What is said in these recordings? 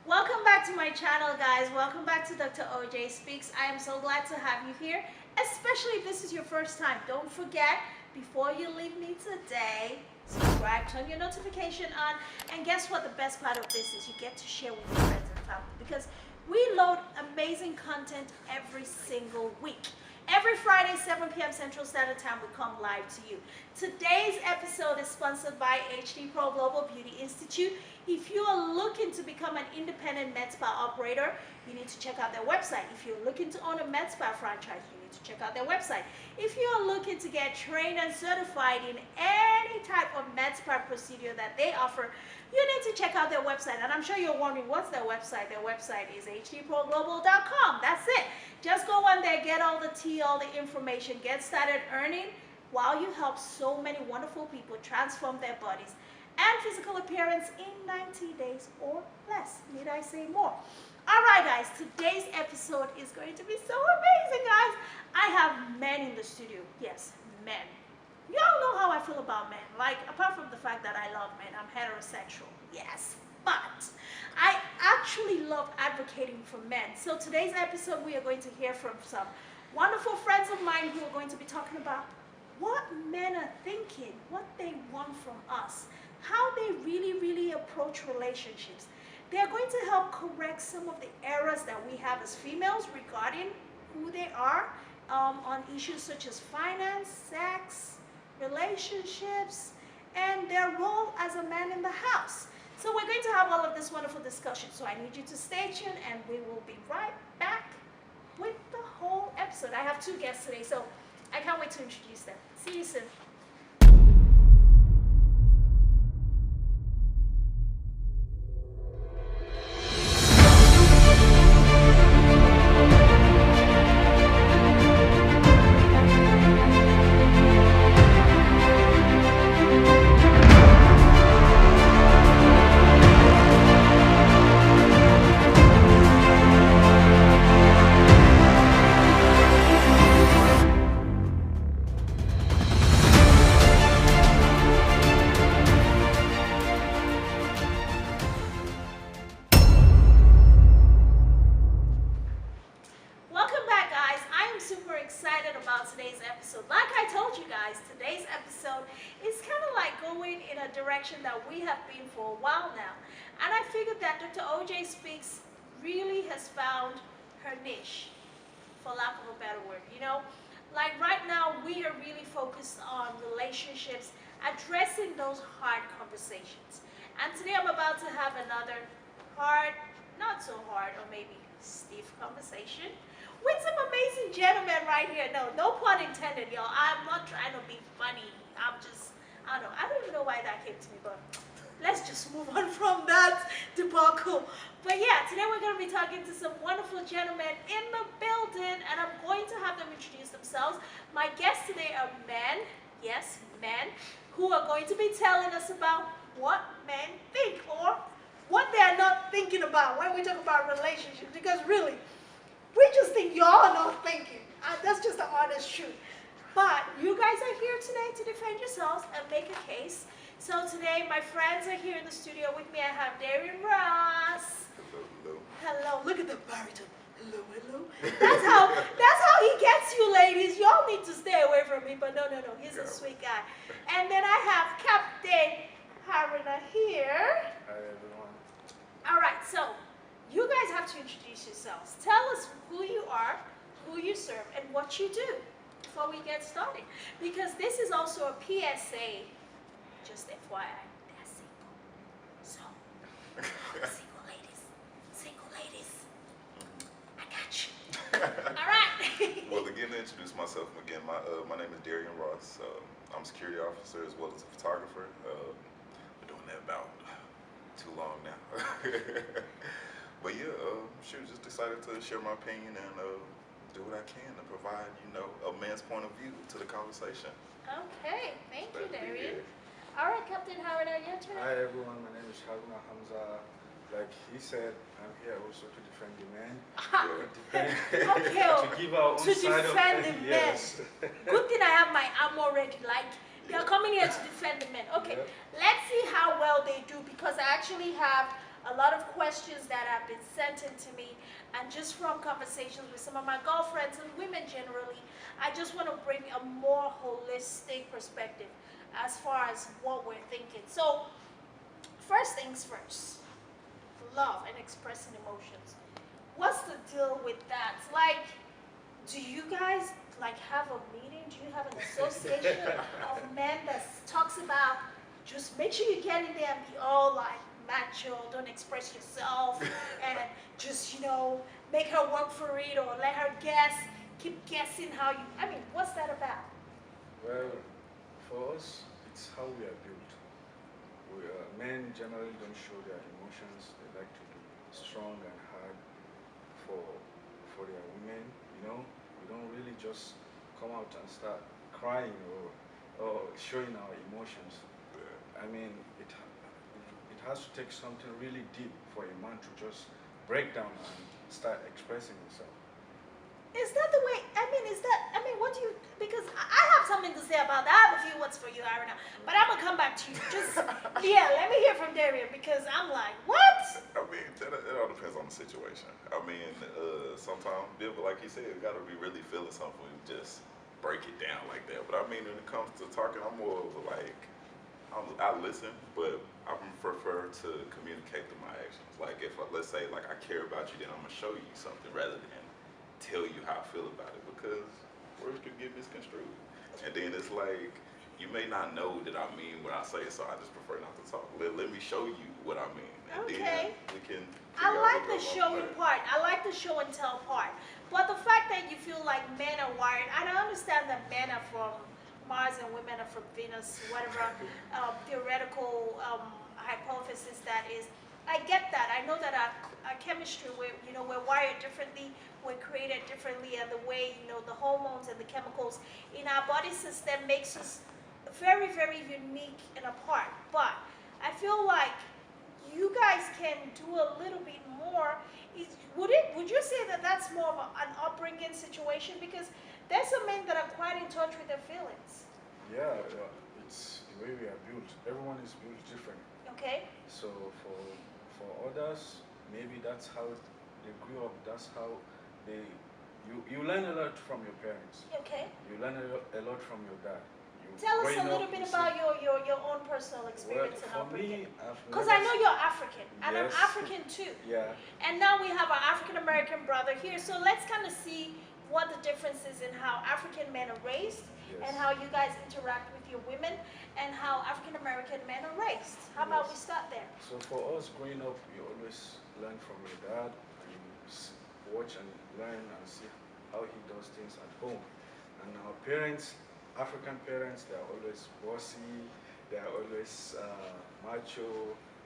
Welcome back to my channel, guys. Welcome back to Dr. OJ Speaks. I am so glad to have you here, especially if this is your first time. Don't forget, before you leave me today, subscribe, turn your notification on, and guess what? The best part of this is you get to share with your friends and family because we load amazing content every single week. Every Friday, 7 p.m. Central Standard Time, we come live to you. Today's episode is sponsored by HD Pro Global Beauty Institute. If you are looking to become an independent med spa operator, you need to check out their website. If you're looking to own a med spa franchise, you need to check out their website. If you are looking to get trained and certified in any type of med spa procedure that they offer, you need to check out their website. And I'm sure you're wondering, what's their website? Their website is hdproglobal.com. That's it. Just go on there, get all the tea, all the information, get started earning while you help so many wonderful people transform their bodies and physical appearance in 90 days or less. Need I say more? All right, guys, today's episode is going to be so amazing, guys. I have men in the studio. Yes, men. Y'all know how I feel about men. Like, apart from the fact that I love men, I'm heterosexual. Yes, but I actually love advocating for men. So today's episode, we are going to hear from some wonderful friends of mine who are going to be talking about what men are thinking, what they want from us, how they really approach relationships. They're going to help correct some of the errors that we have as females regarding who they are on issues such as finance, sex, relationships, and their role as a man in the house. So we're going to have all of this wonderful discussion. So I need you to stay tuned and we will be right back with the whole episode. I have two guests today, so I can't wait to introduce them. See you soon. Direction that we have been for a while now, and I figured that Dr. OJ Speaks really has found her niche, for lack of a better word. You know, like right now we are really focused on relationships, addressing those hard conversations, and today I'm about to have another hard, not so hard, or maybe stiff conversation with some amazing gentlemen right here. No pun intended, y'all. I'm not trying to be funny. I don't even know why that came to me, but let's just move on from that debacle. But yeah, today we're going to be talking to some wonderful gentlemen in the building, and I'm going to have them introduce themselves. My guests today are men, yes, men, who are going to be telling us about what men think or what they are not thinking about when we talk about relationships, because really, we just think y'all are not thinking. That's just the honest truth. But you guys are here today to defend yourselves and make a case. So today, my friends are here in the studio with me. I have Darian Ross. Hello. Hello. Look at the baritone. Hello. That's how he gets you, ladies. Y'all need to stay away from me. But no. He's a sweet guy. And then I have Captain Haruna here. Hi, everyone. All right. So you guys have to introduce yourselves. Tell us who you are, who you serve, and what you do before we get started, because this is also a PSA, just FYI, they're single. So, single ladies, I got you. All right. Well, again, to introduce myself again, my name is Darian Ross. I'm a security officer as well as a photographer. Been doing that about too long now. But yeah, sure, just decided to share my opinion and do what I can to provide, a man's point of view to the conversation. Okay, thank you, Darian. All right, Captain Howard, your turn. Hi everyone, my name is Haruna Hamza. Like he said, I'm here also to defend the men. To give our own to side defend of the it. men. Yes. Good thing I have my ammo ready. Like, they're coming here to defend the men. Okay, Yep. let's see how well they do, because I actually have a lot of questions that have been sent in to me, and just from conversations with some of my girlfriends and women generally, I just want to bring a more holistic perspective as far as what we're thinking. So, first things first, love and expressing emotions. What's the deal with that? Like, do you guys like have a meeting? Do you have an association of men that talks about just make sure you get in there and be all like macho, don't express yourself, and just make her work for it or let her guess, keep guessing how you. I mean, what's that about? Well, for us, it's how we are built. Men generally don't show their emotions. They like to be strong and hard for their women. We don't really just come out and start crying or showing our emotions. I mean, it has to take something really deep for a man to just break down and start expressing himself. Is that the way? What do you? Because I have something to say about that. I have a few words for you, Irina, but I'm gonna come back to you. Just yeah, let me hear from Darian because I'm like, what? I mean, it all depends on the situation. I mean, sometimes, like you said, you gotta be really feeling something when you just break it down like that. But I mean, when it comes to talking, I'm more of like, I listen, but I prefer to communicate through my actions. Like if, let's say, like I care about you, then I'm gonna show you something rather than tell you how I feel about it because words could get misconstrued. And then it's like, you may not know that I mean what I say, so I just prefer not to talk. Let me show you what I mean. And Okay. then we can I figure out like what the goes on show from you there. part. I like the show and tell part. But the fact that you feel like men are wired, and I understand that men are from Mars and women are from Venus, whatever theoretical hypothesis that is. I get that. I know that our chemistry, we're wired differently, we're created differently, and the way, the hormones and the chemicals in our body system makes us very, very unique and apart. But I feel like you guys can do a little bit more. Would you say that that's more of an upbringing situation? Because there's some men that are quite in touch with their feelings. Yeah, it's the way we are built. Everyone is built different. Okay? So for others, maybe that's how they grew up. That's how they. You learn a lot from your parents. Okay. You learn a lot from your dad. Tell us a Growing little up, bit you about see- your own personal Well, experience and for upbringing. me, I've Because never I know you're African, and I'm Yes. African too. Yeah. And now we have our African American brother here, so let's kind of see what the difference is in how African men are raised Yes. and how you guys interact with your women and how African American men are raised. How about we Yes. start there? So for us growing up, we always learn from your dad and watch and learn and see how he does things at home. And our parents, African parents, they are always bossy, they are always macho,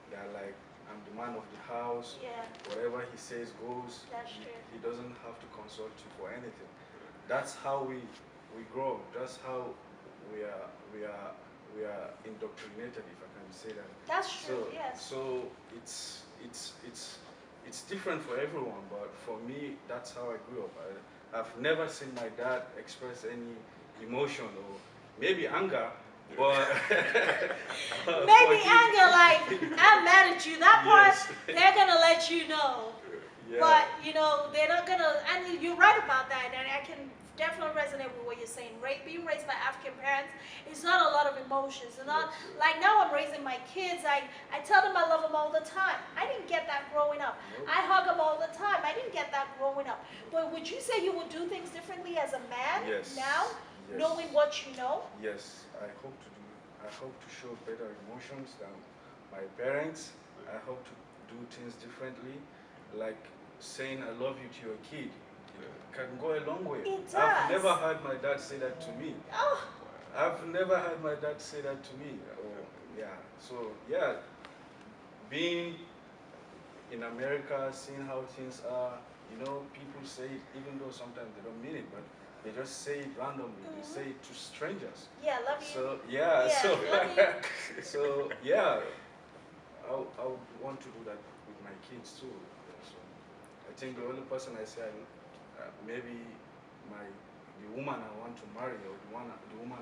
they are like, I'm the man of the house, Yeah, whatever he says goes. that's true. He doesn't have to consult you for anything. That's how we grow. That's how we are indoctrinated, if I can say that. That's true, yes. So it's different for everyone, but for me, that's how I grew up. I've never seen my dad express any emotion or maybe anger, but Maybe anger, like, I'm mad at you. That part, Yes. they're going to let you know. Yeah. But, they're not going to, and you're right about that, and I can definitely resonate with what you're saying. Being raised by African parents, it's not a lot of emotions. It's not, like now I'm raising my kids, I tell them I love them all the time. I didn't get that growing up. Nope. I hug them all the time. I didn't get that growing up. But would you say you would do things differently as a man Yes. now, Yes. knowing what you know? Yes, I hope to show better emotions than my parents. I hope to do things differently, like saying I love you to your kid. It can go a long way. It does. I've never heard my dad say that to me. Oh, I've never heard my dad say that to me. Oh, yeah. So yeah, being in America, seeing how things are, people say it, even though sometimes they don't mean it, but they just say it randomly. They say it to strangers. yeah, love you. So yeah, Yeah, so love you. so yeah, I would want to do that with my kids too. So I think the only person I say maybe the woman I want to marry or the woman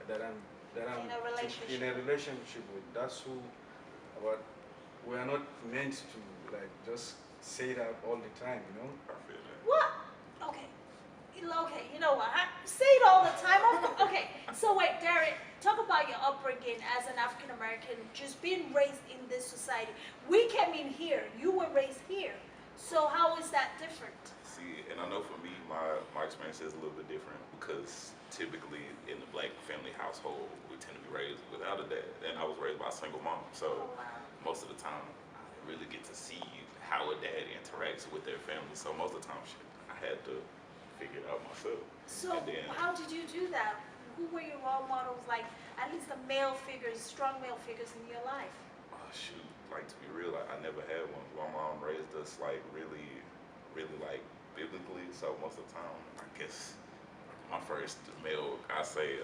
that I'm In a relationship. in a relationship with. That's who. But we are not meant to like just say that all the time, you know. I feel that. What? Okay. Okay, you know what? I say it all the time. Okay, so wait, Derek, talk about your upbringing as an African American, just being raised in this society. We came in here. You were raised here. So how is that different? See, and I know for me, my experience is a little bit different because typically in the black family household, we tend to be raised without a dad. And I was raised by a single mom. So Oh, wow. most of the time, I didn't really get to see how a dad interacts with their family. So most of the time, shit, I had to figure it out myself. So And then, how did you do that? Who were your role models, like at least the male figures, strong male figures in your life? oh, shoot, like to be real, I never had one. My mom raised us like really, really like biblically. So most of the time, I guess my first male, I say,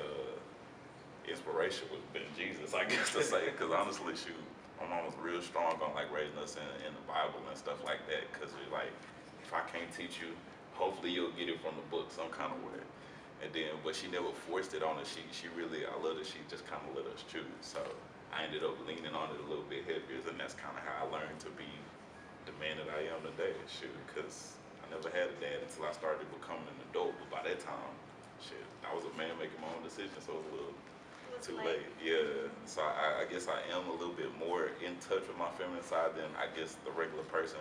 inspiration would have been Jesus, I guess to say. Because honestly, shoot, my mom was real strong on like raising us in the Bible and stuff like that. Because we're like, if I can't teach you, hopefully you'll get it from the book some kind of way. And then, but she never forced it on us. She really, I love that she just kind of let us choose. So I ended up leaning on it a little bit heavier, and that's kind of how I learned to be the man that I am today. Shoot, because I never had a dad until I started becoming an adult. But by that time, shit, I was a man making my own decisions, so it was a little It was too late. Yeah. So I guess I am a little bit more in touch with my feminine side than I guess the regular person.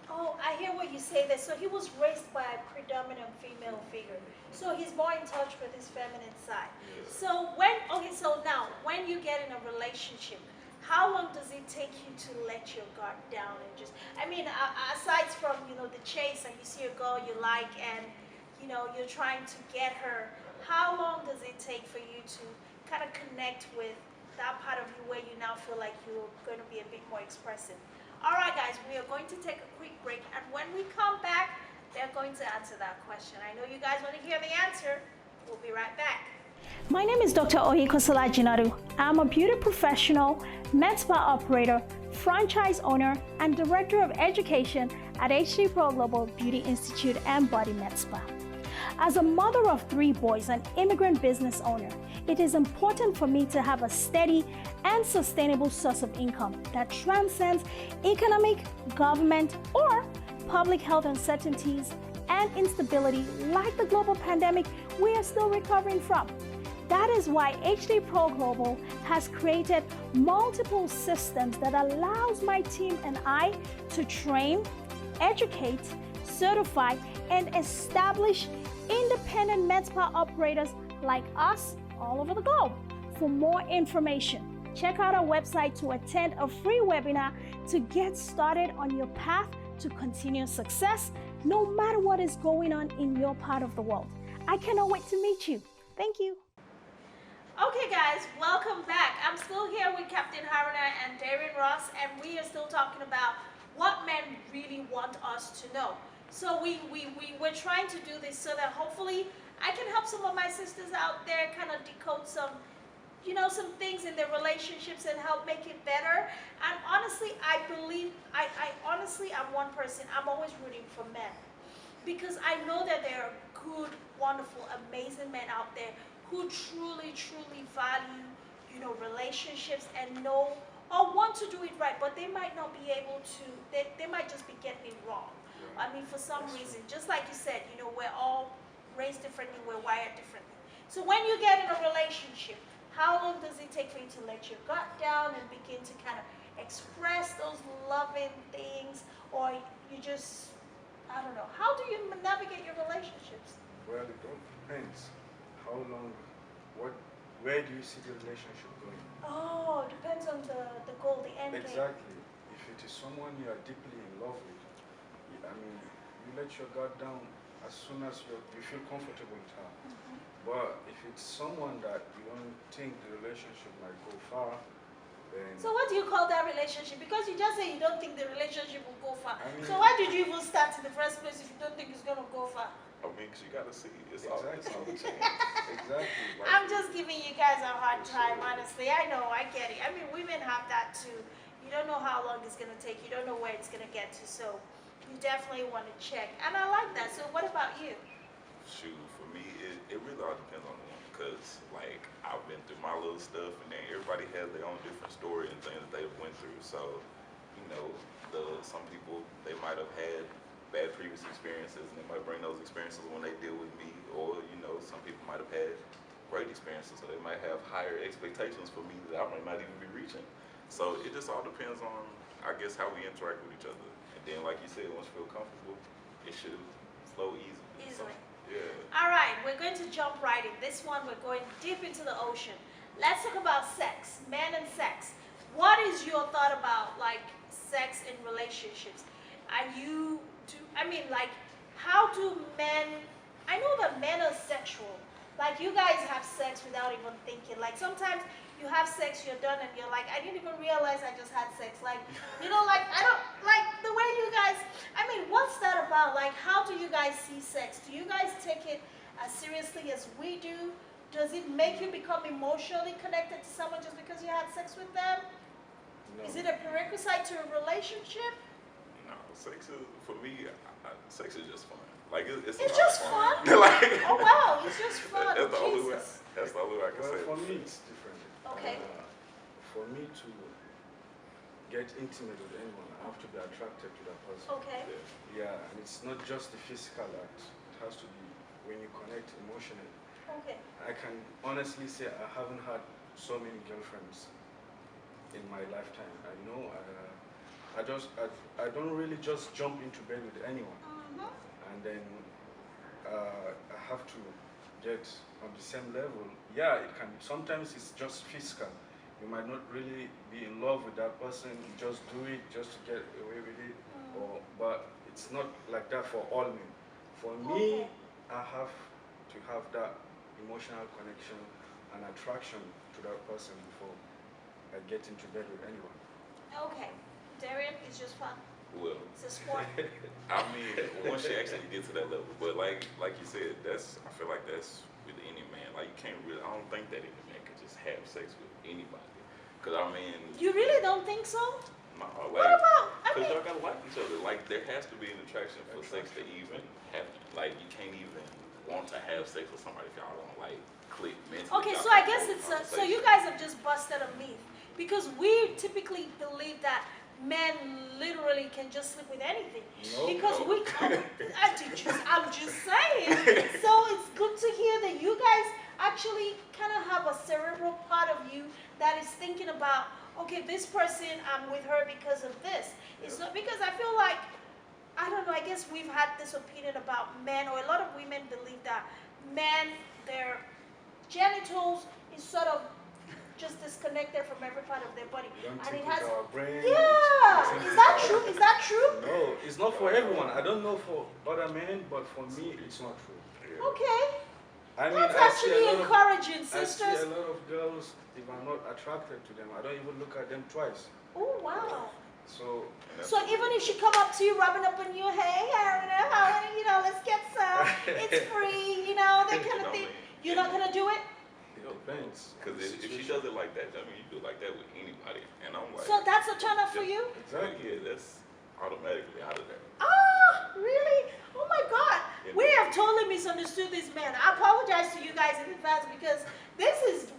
Oh, I hear what you say there. So he was raised by a predominant female figure. So he's more in touch with his feminine side. Yeah. So so now, when you get in a relationship, how long does it take you to let your guard down and just, I mean, aside from, the chase and you see a girl you like and, you're trying to get her, how long does it take for you to kind of connect with that part of you where you now feel like you're going to be a bit more expressive? All right, guys, we are going to take a quick break, and when we come back, they're going to answer that question. I know you guys want to hear the answer. We'll be right back. My name is Dr. Oyikosola Jinadu. I'm a beauty professional, med spa operator, franchise owner, and director of education at HD Pro Global Beauty Institute and Body Med Spa. As a mother of 3 boys and immigrant business owner, it is important for me to have a steady and sustainable source of income that transcends economic, government, or public health uncertainties and instability like the global pandemic we are still recovering from. That is why HD Pro Global has created multiple systems that allows my team and I to train, educate, certify, and establish independent med spa operators like us all over the globe. For more information, check out our website to attend a free webinar to get started on your path to continuous success, no matter what is going on in your part of the world. I cannot wait to meet you. Thank you. Okay, guys, welcome back. I'm still here with Captain Haruna and Darren Ross, and we are still talking about what men really want us to know. So we're trying to do this so that hopefully I can help some of my sisters out there kind of decode some things in their relationships and help make it better. And honestly, I honestly, I'm one person. I'm always rooting for men because I know that there are good, wonderful, amazing men out there who truly, truly value, relationships and know or want to do it right, but they might not be able to, they might just be getting it wrong. I mean, for some reason, just like you said, we're all raised differently, we're wired differently. So when you get in a relationship, how long does it take for you to let your gut down and begin to kind of express those loving things, or you just, I don't know, how do you navigate your relationships? Well, it all depends. How long, where do you see the relationship going? Oh, depends on the goal, the end game. Exactly. If it is someone you are deeply in love with, I mean, you let your guard down as soon as you feel comfortable with her. But if it's someone that you don't think the relationship might go far, then... So what do you call that relationship? Because you just say you don't think the relationship will go far. I mean, so why did you even start in the first place if you don't think it's going to go far? I mean, 'cause you gotta see. It's Exactly. all the change. Exactly. Like, I'm just giving you guys a hard time, honestly. I know, I get it. I mean, women have that too. You don't know how long it's going to take. You don't know where it's going to get to. So you definitely want to check. And I like that. So what about you? Shoot, for me, it really all depends on the one. Because, like, I've been through my little stuff, and then everybody has their own different story and things that they've went through. So, some people, they might have had bad previous experiences, and they might bring those experiences when they deal with me, or some people might have had great experiences, so they might have higher expectations for me that I might not even be reaching. So it just all depends on, I guess, how we interact with each other. And then, like you said, once you feel comfortable, it should flow easily. So, Easily. yeah. All right, we're going to jump right in. This one, we're going deep into the ocean. Let's talk about sex, men and sex. What is your thought about like sex in relationships? How do men, I know that men are sexual. Like you guys have sex without even thinking. Like sometimes you have sex, you're done, and you're like, I didn't even realize I just had sex. Like, like I don't, like the way you guys, what's that about? Like, how do you guys see sex? Do you guys take it as seriously as we do? Does it make you become emotionally connected to someone just because you had sex with them? No. Is it a prerequisite to a relationship? No, sex is, for me, sex is just fun. Like, it's a It's lot of just fun? Like, Oh wow, it's just fun. that's the only way. Jesus. That's the only way I can Well, say for it. me, it's different. Okay. For me to get intimate with anyone, I have to be attracted to that person. Okay. Yeah, and it's not just the physical act. It has to be when you connect emotionally. Okay. I can honestly say I haven't had so many girlfriends in my lifetime. I don't really just jump into bed with anyone, and then I have to get on the same level. Yeah, it can. Sometimes it's just physical. You might not really be in love with that person. You just do it just to get away with it, but it's not like that for all men. For me, I have to have that emotional connection and attraction to that person before I get into bed with anyone. Okay. Darian, it's just fun. Well, It's a sport. I mean, once you actually get to that level, but like you said, I feel like that's with any man. Like you can't really, I don't think that any man can just have sex with anybody. Cause You really don't think so? no, What like, about? cause y'all gotta like each other. Like there has to be an attraction for sex to even happen. Like you can't even want to have sex with somebody if y'all don't like click mentally. Okay, Y'all so I can't guess hold it's so conversation. you guys have just busted a myth because we typically believe that men literally can just sleep with anything No. because we come. I'm just saying. So it's good to hear that you guys actually kind of have a cerebral part of you that is thinking about, okay, this person, I'm with her because of this. It's not because I feel like, I don't know, I guess we've had this opinion about men, or a lot of women believe that men, their genitals is sort of just disconnected from every part of their body. We don't And think it with has, our brain. yeah, is that true? Is that true? No, it's not for everyone. I don't know for other men, but for me, it's not true. Yeah. Okay, I mean, that's I see actually a lot of encouraging, I see sisters. a lot of girls. If I'm not attracted to them, I don't even look at them twice. Oh wow. So So even if she come up to you, rubbing up on you, hey, let's get some. It's free, that kind of thing. You're not gonna do it. it depends. Because if she does it like that, I mean, you do it like that with anybody. And I'm like, So that's a turn off for you. Exactly. yeah, that's automatically out of there. Ah, really? Oh my God. We have totally misunderstood this man. I apologize to you guys in advance because this is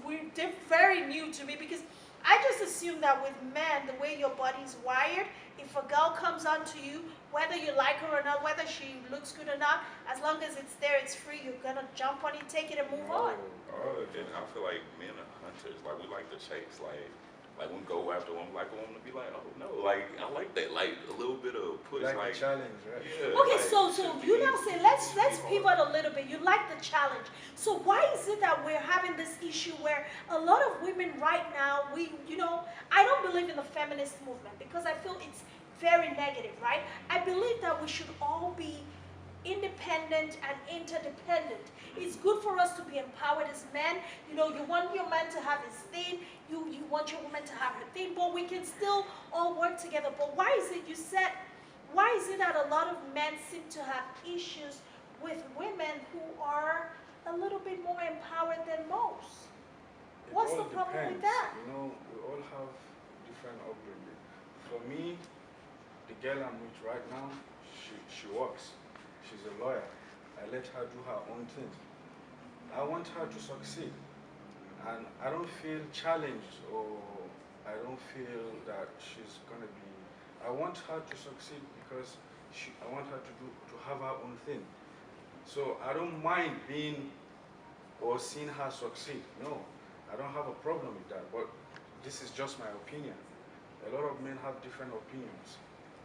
very new to me because I just assume that with men, the way your body's wired, if a girl comes onto you, whether you like her or not, whether she looks good or not, as long as it's there, it's free, you're gonna jump on it, take it, and move on. And I feel like men are hunters. Like we like to chase. Like when we go after one, like a woman to be like, oh no, like I like that. Like a little bit of push. Like Like a challenge, right? yeah. Okay, like, so shouldn't you be- now say let's shouldn't be pivot hard. a little bit. You like the challenge. So why is it that we're having this issue where a lot of women right now, I don't believe in the feminist movement because I feel it's very negative, right? I believe that we should all be independent and interdependent. It's good for us to be empowered as men. You want your man to have his thing, you want your woman to have her thing, but we can still all work together. But why is it that a lot of men seem to have issues with women who are a little bit more empowered than most? It What's all the problem with depends. that? We all have different upbringing. For me, the girl I'm with right now, she works. She's a lawyer. I let her do her own thing. I want her to succeed. And I don't feel challenged or I don't feel that she's going to be I want her to succeed because I want her to have her own thing. So I don't mind being or seeing her succeed. No, I don't have a problem with that. But this is just my opinion. A lot of men have different opinions,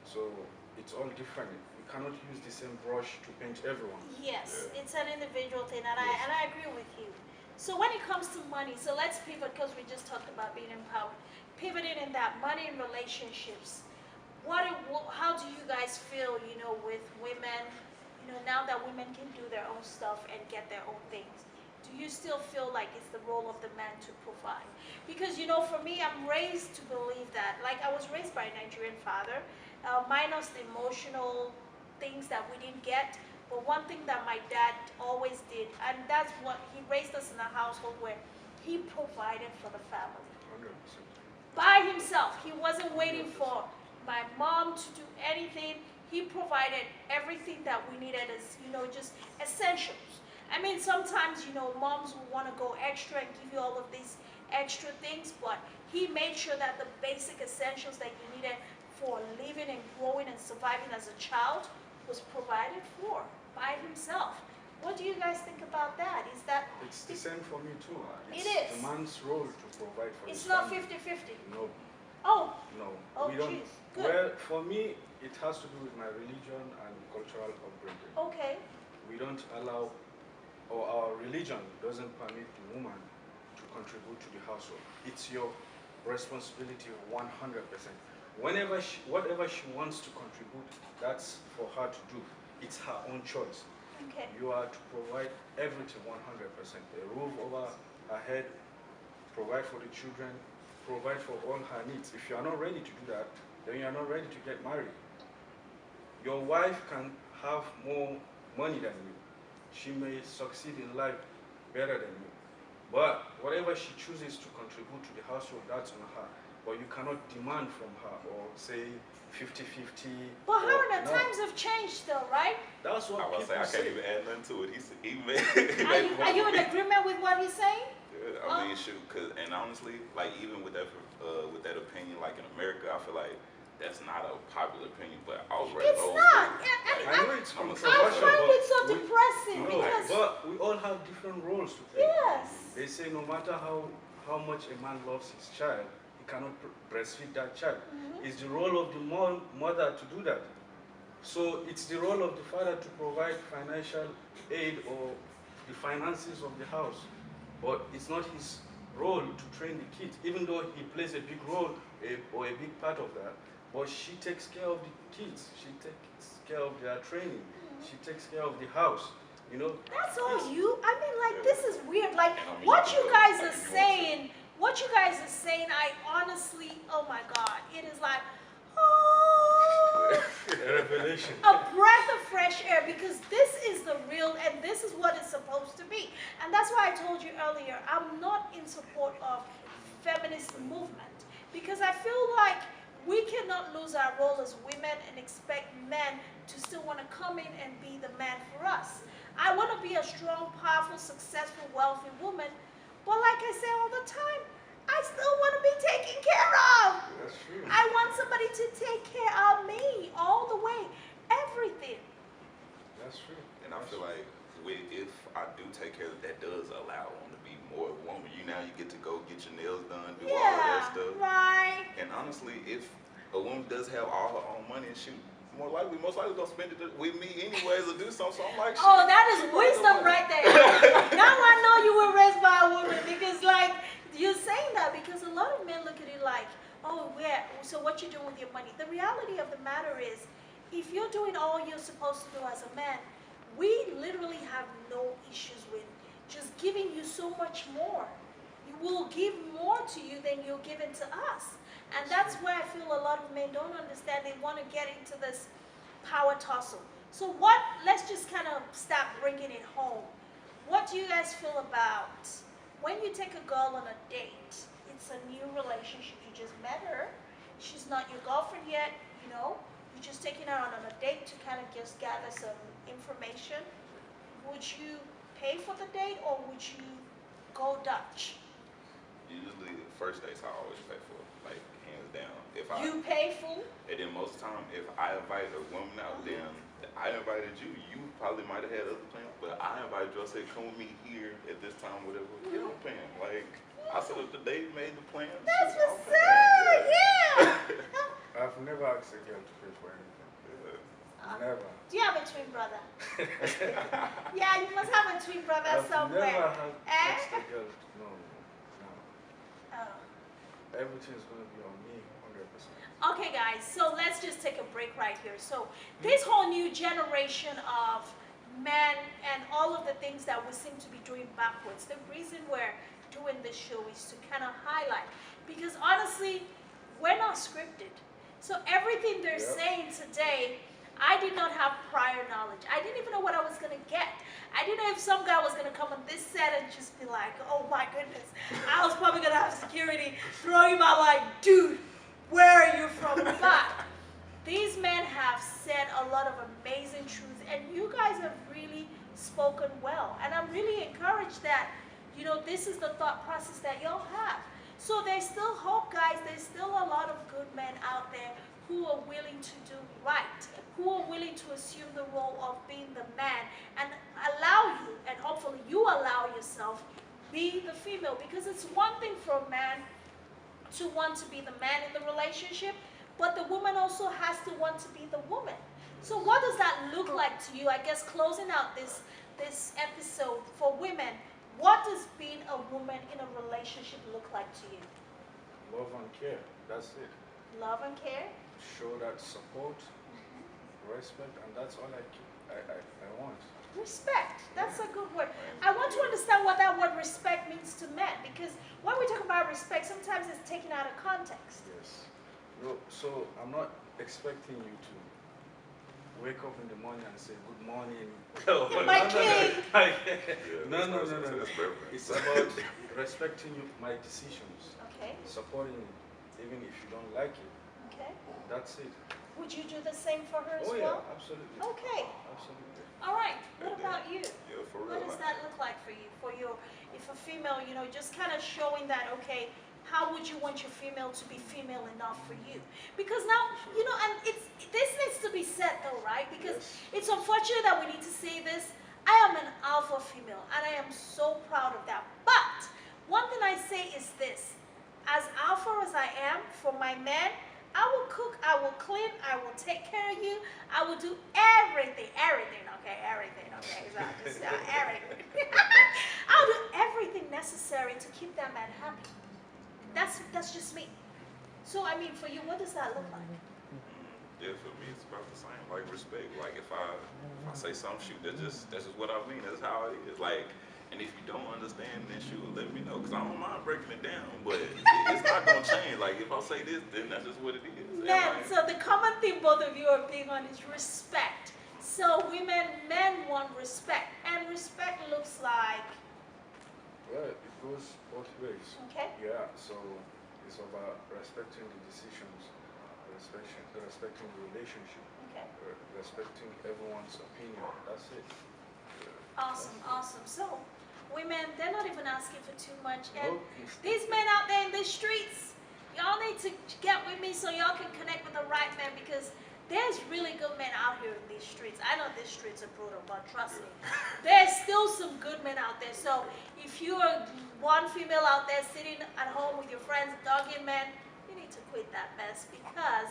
so it's all different. We cannot use the same brush to paint everyone. Yes, Yeah. it's an individual thing, and Yes. I agree with you. So when it comes to money, so let's pivot because we just talked about being empowered. Pivoting in that money and relationships. How do you guys feel? With women. Now that women can do their own stuff and get their own things, do you still feel like it's the role of the man to provide? Because for me, I'm raised to believe that. Like I was raised by a Nigerian father, minus the emotional things that we didn't get. But one thing that my dad always did, and that's what he raised us in a household where he provided for the family 100%. by himself. He wasn't waiting for my mom to do anything. He provided everything that we needed as, just essentials. I mean, sometimes, moms will want to go extra and give you all of these extra things, but he made sure that the basic essentials that you needed for living and growing and surviving as a child was provided for by himself. What do you guys think about that? Is that It's the same for me too. It It's is. the man's role to provide for it's his not family. 50-50? No, Oh, no. oh, we don't. jeez. Good. Well, for me, it has to do with my religion and cultural upbringing. Okay. We don't allow, or our religion doesn't permit the woman to contribute to the household. It's your responsibility 100%. Whatever she wants to contribute, that's for her to do. It's her own choice. Okay. You are to provide everything 100%. A roof over her head, provide for the children, provide for all her needs. If you are not ready to do that, then you are not ready to get married. Your wife can have more money than you. She may succeed in life better than you. But whatever she chooses to contribute to the household, that's on her. But you cannot demand from her or say 50-50. But or- how the no. times have changed though, right? That's what I was people say I can't say. even add nothing to it. He made. Are you in agreement with what he's saying? Yeah, I mean, shoot, and honestly, like even with that opinion, like in America, I feel like that's not a popular opinion. But I was raised It's old not. school. Yeah, Like, I know it's I'm a I controversial, find but it so we- depressing No, because but we all have different roles to play. yes. They say no matter how much a man loves his child, he cannot breastfeed that child. Mhm. It's the role of the mother to do that. So it's the role of the father to provide financial aid or the finances of the house. But it's not his role to train the kids, even though he plays a big role or a big part of that. But she takes care of the kids. She takes care of their training. She takes care of the house. That's all you. I mean, like this is weird. Like And I mean, what you you can guys go, are like, if you want to. saying. What you guys are saying. I honestly, oh my God, it is like, oh. A revelation. A breath of fresh air because this is the real and this is what it's supposed to be. And that's why I told you earlier, I'm not in support of feminist movement because I feel like we cannot lose our role as women and expect men to still want to come in and be the man for us. I want to be a strong, powerful, successful, wealthy woman, but like I say all the time, I still want to be taken care of. That's true. I want somebody to take care of me all the way, everything. That's true. And I feel like if I do take care of that, does allow one to be more of a woman. You get to go get your nails done, do all of that stuff. Right. And honestly, if a woman does have all her own money and shoot, most likely gonna spend it with me anyways or do something. So I'm like, Oh, shit, that is she wisdom might right there. Now I know you were raised by a woman because, like, you're saying that because a lot of men look at it like, oh, so what you doing with your money? The reality of the matter is, if you're doing all you're supposed to do as a man, we literally have no issues with just giving you so much more. You will give more to you than you're giving to us. And that's where I feel a lot of men don't understand. They want to get into this power tussle. So let's just kind of stop bringing it home. What do you guys feel about when you take a girl on a date? It's a new relationship. You just met her. She's not your girlfriend yet, You're just taking her on a date to kind of just gather some information. Would you pay for the date or would you go Dutch? Usually, the first dates I always pay for, like hands down. You pay food? And then most of the time, if I invite a woman out, then I invited you. You probably might have had other plans, but I invited you. I said, come with me here at this time, whatever. You know what I'm saying? Like, I said, if the day made the plans. That's what's up. Yeah. I've never asked a girl to pay for anything. Never. Do you have a twin brother? Yeah, you must have a twin brother I've somewhere. never asked a girl. No. Oh. Everything's gonna be on me, 100%. Okay, guys, so let's just take a break right here. So this whole new generation of men and all of the things that we seem to be doing backwards, the reason we're doing this show is to kind of highlight, because honestly, we're not scripted. So everything they're saying today, I did not have prior knowledge. I didn't even know what I was going to get. I didn't know if some guy was going to come on this set and just be like, oh my goodness. I was probably going to have security throwing my like, dude, where are you from? But these men have said a lot of amazing truths, and you guys have really spoken well. And I'm really encouraged that, you know, this is the thought process that y'all have. So there's still hope, guys. There's still a lot of good men out there who are willing to do right, who are willing to assume the role of being the man and allow you, and hopefully you allow yourself, be the female. Because it's one thing for a man to want to be the man in the relationship, but the woman also has to want to be the woman. So what does that look like to you? I guess closing out this episode for women, what does being a woman in a relationship look like to you? Love and care. That's it. Love and care? Show that support, respect, and that's all I want. Respect. That's a good word. I want to understand what that word respect means to men, because when we talk about respect, sometimes it's taken out of context. Yes. No, so I'm not expecting you to wake up in the morning and say good morning. My king. No. It's about respecting my decisions, Okay. supporting it, even if you don't like it. Okay. That's it. Would you do the same for her as Oh well? yeah, absolutely. Okay. Absolutely. All right. What about you? Yeah, for What real. does that look like for you? For your, if a female, you know, just kind of showing that, okay, how would you want your female to be female enough for you? Because now, you know, and this needs to be said though, right? Because it's unfortunate that we need to say this. I am an alpha female, and I am so proud of that. But one thing I say is this: as alpha as I am for my men, I will cook, I will clean, I will take care of you, I will do everything, okay, everything. So everything. I'll do everything necessary to keep that man happy. That's just me. So I mean, for you, what does that look like? Yeah, for me, it's about the same. Like respect. Like if I say something, shoot, that's just what I mean. That's how it is. Like, and if you don't understand, then shoot, let me know, cause I don't mind breaking it down. But it's not gonna change. Like if I say this, then that's just what it is. Men. So the common thing both of you are being on is respect. So men want respect, and respect looks like. Well, it goes both ways. Okay. Yeah, so it's about respecting the decisions, respecting the relationship, Okay. respecting everyone's opinion. That's it. Awesome. So, women, they're not even asking for too much. And Nope. these men out there in the streets, y'all need to get with me so y'all can connect with the right men, because there's really good men out here in these streets. I know these streets are brutal, but trust me, there's still some good men out there. So if you are one female out there sitting at home with your friends, dogging men, you need to quit that mess, because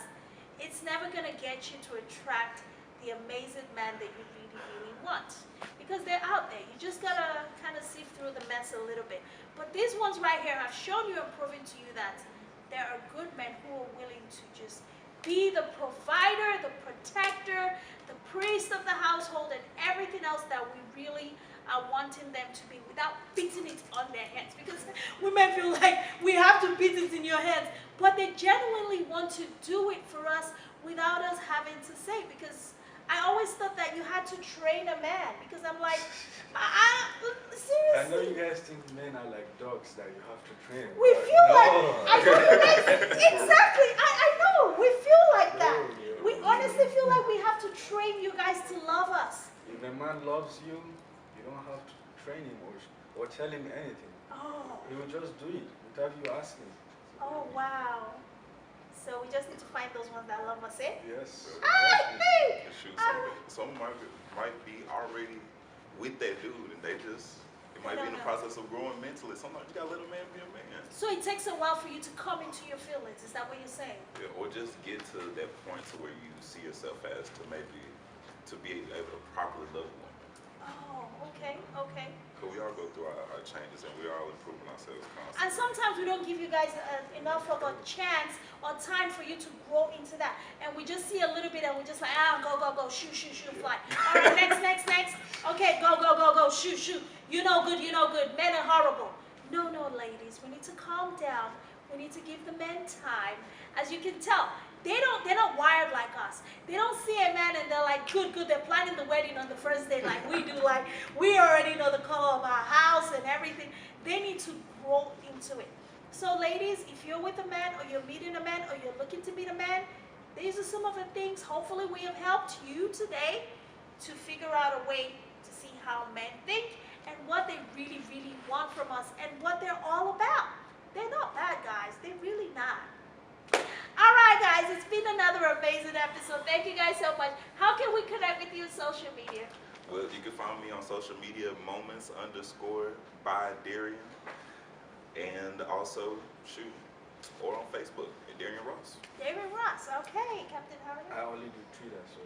it's never going to get you to attract the amazing man that you really want. Because they're out there. You just got to kind of sift through the mess a little bit. But these ones right here have shown you and proven to you that there are good men who are willing to just be the provider, the protector, the priest of the household, and everything else that we really are wanting them to be, without beating it on their hands. Because women feel like we have to beat it in your hands, but they genuinely want to do it for us without us having to say. Because I always thought that you had to train a man, because I'm like, seriously. I know you guys think men are like dogs that you have to train. We feel no. like, I know you guys, exactly, I know, we feel like that. We honestly feel like we have to train you guys to love us. If a man loves you, you don't have to train him or tell him anything. Oh. He will just do it without you asking. Oh, wow. So we just need to find those ones that love us, eh? Yes. Ah, Exactly. hey! Shoot, Ah. some might be already with that dude, and they might be in the don't know. process of growing mentally. Sometimes you gotta let a man be a man. So it takes a while for you to come into your feelings. Is that what you're saying? Yeah, or just get to that point to where you see yourself as to maybe to be able to properly love a woman. Oh, okay, okay. Because we all go through our changes and we are all improving ourselves constantly. And sometimes we don't give you guys enough of a chance or time for you to grow into that. And we just see a little bit and we're just like, go, shoot, fly. All right, next. Okay, go, shoot. You know good. Men are horrible. No, ladies, we need to calm down. We need to give the men time. As you can tell, they're not wired like us. They don't see a man and they're like, good. They're planning the wedding on the first day like we do. Like, we already know the color of our house and everything. They need to grow into it. So ladies, if you're with a man or you're meeting a man or you're looking to meet a man, these are some of the things. Hopefully we have helped you today to figure out a way to see how men think and what they really want from us and what they're all about. They're not bad guys. They're really not. All right, guys, it's been another amazing episode. Thank you guys so much. How can we connect with you on social media? Well, you can find me on social media, moments_by Darian. And also, or on Facebook, at Darian Ross. Darian Ross, okay. Captain Howard? I only do Twitter, so.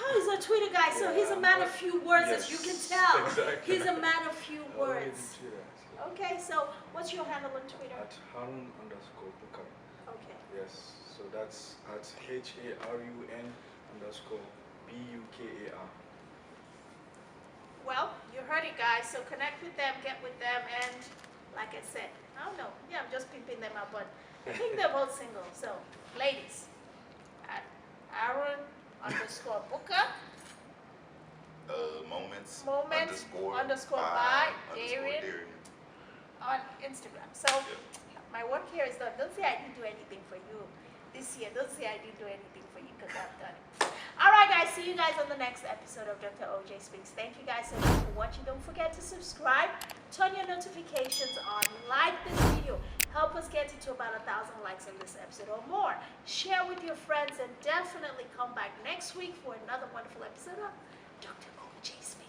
Oh, he's a Twitter guy, so he's a man of few words, as you can tell. Exactly. He's a man of few I only do words. Twitter, so. Okay, so what's your handle on Twitter? At Harun_Bukar. Okay. Yes, so that's at HARUN_BUKAR. Well, you heard it, guys. So connect with them, get with them, and like I said, I don't know. Yeah, I'm just pimping them out, but I think they're both single. So, ladies, at Aaron_Booker, Moments underscore by Darian on Instagram. So, my work here is done. Don't say I didn't do anything for you this year. Don't say I didn't do anything for you because I've done it. All right, guys. See you guys on the next episode of Dr. OJ Speaks. Thank you guys so much for watching. Don't forget to subscribe, turn your notifications on, like this video. Help us get it to about 1,000 likes on this episode or more. Share with your friends and definitely come back next week for another wonderful episode of Dr. OJ Speaks.